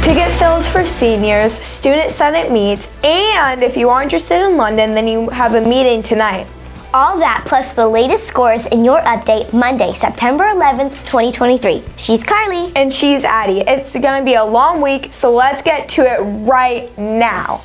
Ticket sales for seniors, student senate meets, and if you are interested in London, then you have a meeting tonight. All that plus the latest scores in your update Monday, September 11th, 2023. She's Carly. And she's Addie. It's going to be a long week, so let's get to it right now.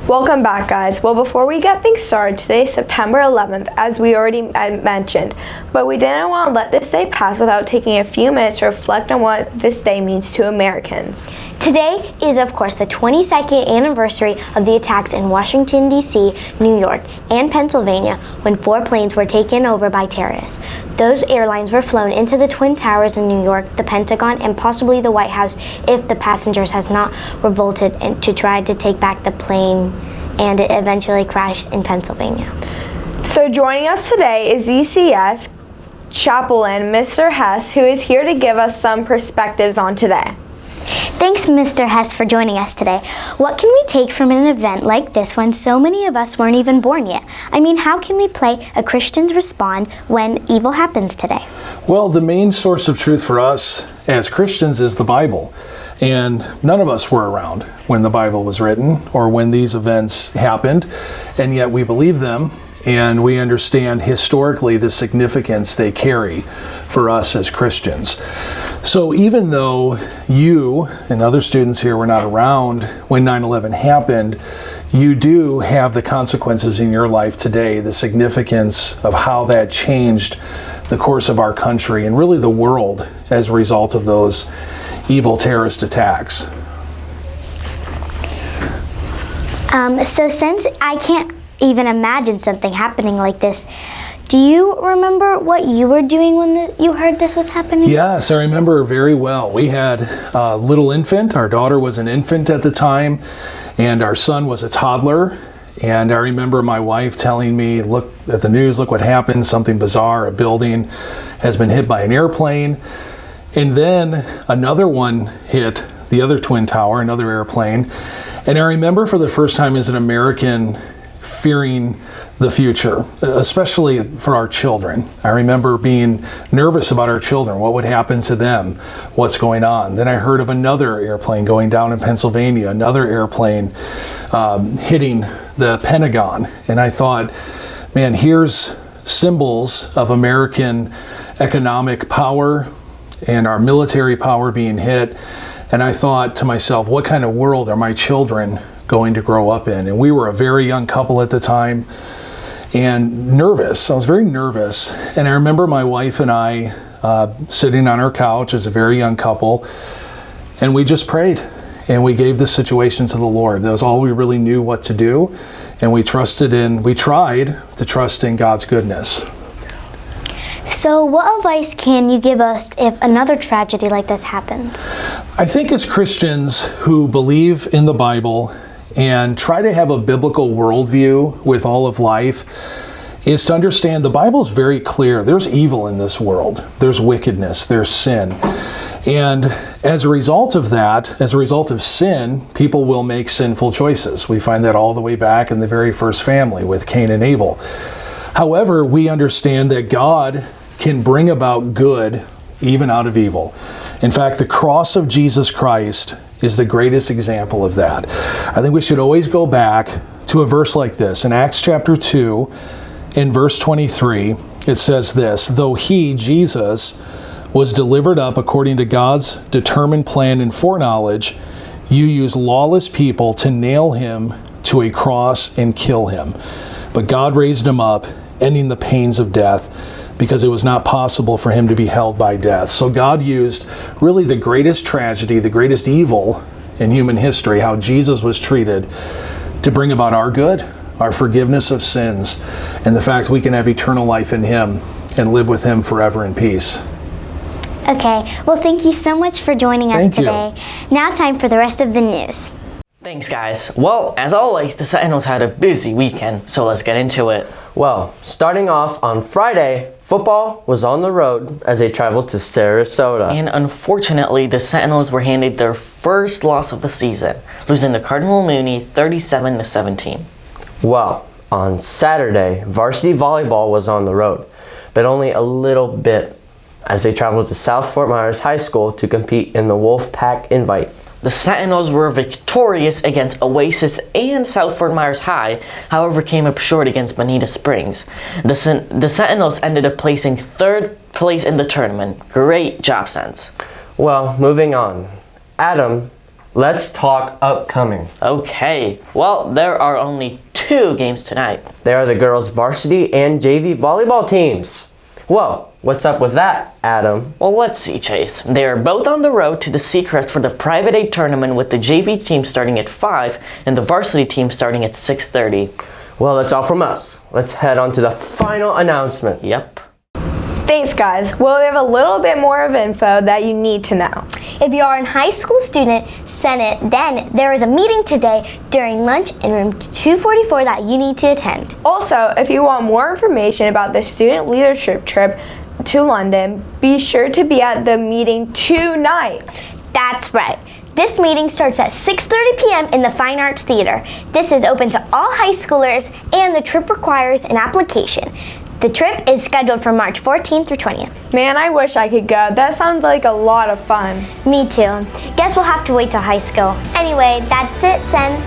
Welcome back, guys. Well, before we get things started, today is September 11th, as we already mentioned, but we didn't want to let this day pass without taking a few minutes to reflect on what this day means to Americans. Today is, of course, the 22nd anniversary of the attacks in Washington, D.C., New York, and Pennsylvania when 4 planes were taken over by terrorists. Those airlines were flown into the Twin Towers in New York, the Pentagon, and possibly the White House if the passengers has not revolted and to try to take back the plane, and it eventually crashed in Pennsylvania. So joining us today is ECS chaplain Mr. Hess, who is here to give us some perspectives on today. Thanks, Mr. Hess, for joining us today. What can we take from an event like this when so many of us weren't even born yet? I mean, how can we play a Christian's respond when evil happens today? Well, the main source of truth for us as Christians is the Bible. And none of us were around when the Bible was written or when these events happened, and yet we believe them and we understand historically the significance they carry for us as Christians. So even though you and other students here were not around when 9/11 happened, you do have the consequences in your life today, the significance of how that changed the course of our country and really the world as a result of those evil terrorist attacks. So since I can't even imagine something happening like this, do you remember what you were doing when you heard this was happening? Yes, I remember very well. We had a little infant. Our daughter was an infant at the time, and our son was a toddler. And I remember my wife telling me, look at the news, look what happened, something bizarre, a building has been hit by an airplane. And then another one hit the other Twin Tower, another airplane. And I remember for the first time as an American fearing the future, especially for our children. I remember being nervous about our children, what would happen to them, what's going on. Then I heard of another airplane going down in Pennsylvania, another airplane hitting the Pentagon. And I thought, man, here's symbols of American economic power and our military power being hit. And I thought to myself, what kind of world are my children going to grow up in? And we were a very young couple at the time and nervous. I was very nervous. And I remember my wife and I sitting on our couch as a very young couple, and we just prayed and we gave the situation to the Lord. That was all we really knew what to do. And we tried to trust in God's goodness. So what advice can you give us if another tragedy like this happens? I think as Christians who believe in the Bible and try to have a biblical worldview with all of life is to understand the Bible is very clear. There's evil in this world. There's wickedness. There's sin. And as a result of that, as a result of sin, people will make sinful choices. We find that all the way back in the very first family with Cain and Abel. However, we understand that God can bring about good even out of evil. In fact, the cross of Jesus Christ is the greatest example of that. I think we should always go back to a verse like this. In Acts chapter 2, in verse 23, it says this, though he, Jesus, was delivered up according to God's determined plan and foreknowledge, you use lawless people to nail him to a cross and kill him. But God raised him up, ending the pains of death, because it was not possible for him to be held by death. So God used really the greatest tragedy, the greatest evil in human history, how Jesus was treated, to bring about our good, our forgiveness of sins, and the fact we can have eternal life in him and live with him forever in peace. Okay, well, thank you so much for joining us today. Now time for the rest of the news. Thanks, guys. Well, as always, the Sentinels had a busy weekend, so let's get into it. Well, starting off on Friday, Football was on the road as they traveled to Sarasota. And unfortunately, the Sentinels were handed their first loss of the season, losing to Cardinal Mooney 37-17. Well, on Saturday, varsity volleyball was on the road, but only a little bit as they traveled to South Fort Myers High School to compete in the Wolfpack Invite. The Sentinels were victorious against Oasis and South Fort Myers High, however came up short against Bonita Springs. The Sentinels ended up placing third place in the tournament. Great job, Sens. Well, moving on. Adam, let's talk upcoming. Okay, well, there are only 2 games tonight. They are the girls' varsity and JV volleyball teams. Well, what's up with that, Adam? Well, let's see, Chase. They are both on the road to the Seacrest for the Private A tournament, with the JV team starting at 5 and the varsity team starting at 6:30. Well, that's all from us. Let's head on to the final announcement. Yep. Thanks, guys. Well, we have a little bit more of info that you need to know. If you are a high school student, Senate, then there is a meeting today during lunch in room 244 that you need to attend. Also, if you want more information about the student leadership trip to London, be sure to be at the meeting tonight. That's right. This meeting starts at 6:30 p.m. in the Fine Arts Theater. This is open to all high schoolers, and the trip requires an application. The trip is scheduled for March 14th through 20th. Man, I wish I could go. That sounds like a lot of fun. Me too. Guess we'll have to wait till high school. Anyway, that's it, Sens.